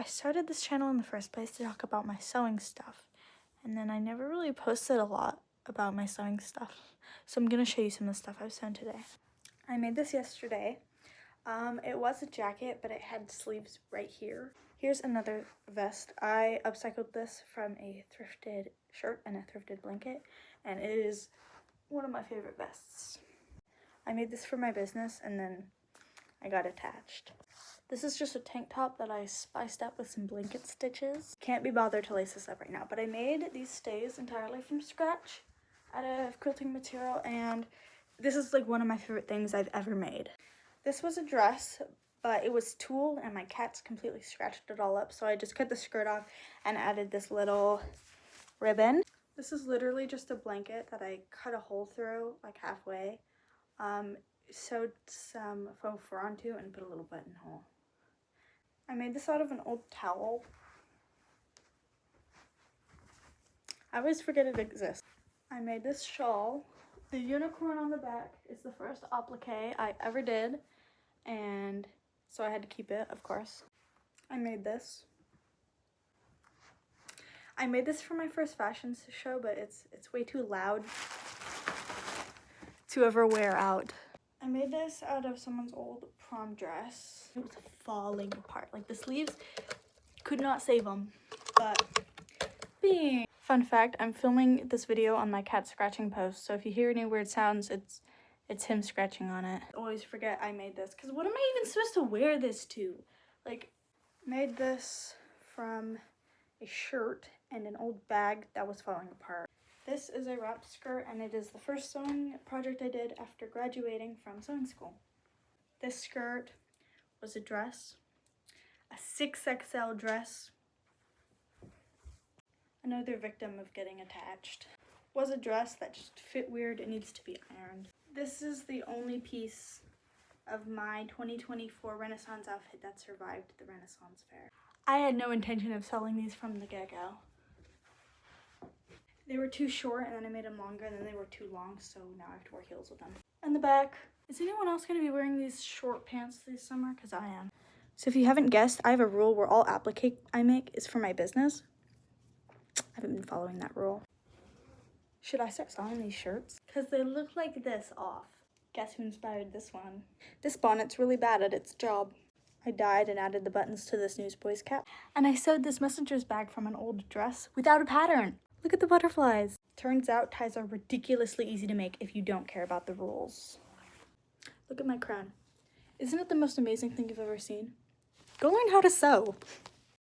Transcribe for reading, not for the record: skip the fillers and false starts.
started this channel in the first place to talk about my sewing stuff, and then I never really posted a lot about my sewing stuff. So I'm gonna show you some of the stuff I've sewn today. I made this yesterday. It was a jacket, but it had sleeves right here. Here's another vest. I upcycled this from a thrifted shirt and a thrifted blanket, and it is one of my favorite vests. I made this for my business, and then I got attached. This is just a tank top that I spiced up with some blanket stitches. Can't be bothered to lace this up right now, but I made these stays entirely from scratch out of quilting material, and this is like one of my favorite things I've ever made. This was a dress, but it was tulle and my cats completely scratched it all up, so I just cut the skirt off and added this little ribbon. This is literally just a blanket that I cut a hole through like halfway, sewed some faux fur onto, and put a little buttonhole. I made this out of an old towel. I always forget it exists. I made this shawl. The unicorn on the back is the first applique I ever did, and so I had to keep it, of course. I made this. I made this for my first fashion show, but it's way too loud to ever wear out. I made this out of someone's old prom dress. It was falling apart. Like, the sleeves could not save them, but being. Fun fact, I'm filming this video on my cat scratching post, so if you hear any weird sounds, it's him scratching on it. I always forget I made this, because what am I even supposed to wear this to? Like, made this from a shirt and an old bag that was falling apart. This is a wrap skirt, and it is the first sewing project I did after graduating from sewing school. This skirt was a dress, a 6XL dress. Another victim of getting attached. Was a dress that just fit weird and needs to be ironed. This is the only piece of my 2024 Renaissance outfit that survived the Renaissance Fair. I had no intention of selling these from the get-go. They were too short, and then I made them longer, and then they were too long, so now I have to wear heels with them. And the back. Is anyone else going to be wearing these short pants this summer? Because I am. So if you haven't guessed, I have a rule where all applique I make is for my business. I haven't been following that rule. Should I start selling these shirts? Because they look like this off. Guess who inspired this one? This bonnet's really bad at its job. I dyed and added the buttons to this newsboy's cap. And I sewed this messenger's bag from an old dress without a pattern. Look at the butterflies. Turns out ties are ridiculously easy to make if you don't care about the rules. Look at my crown. Isn't it the most amazing thing you've ever seen? Go learn how to sew.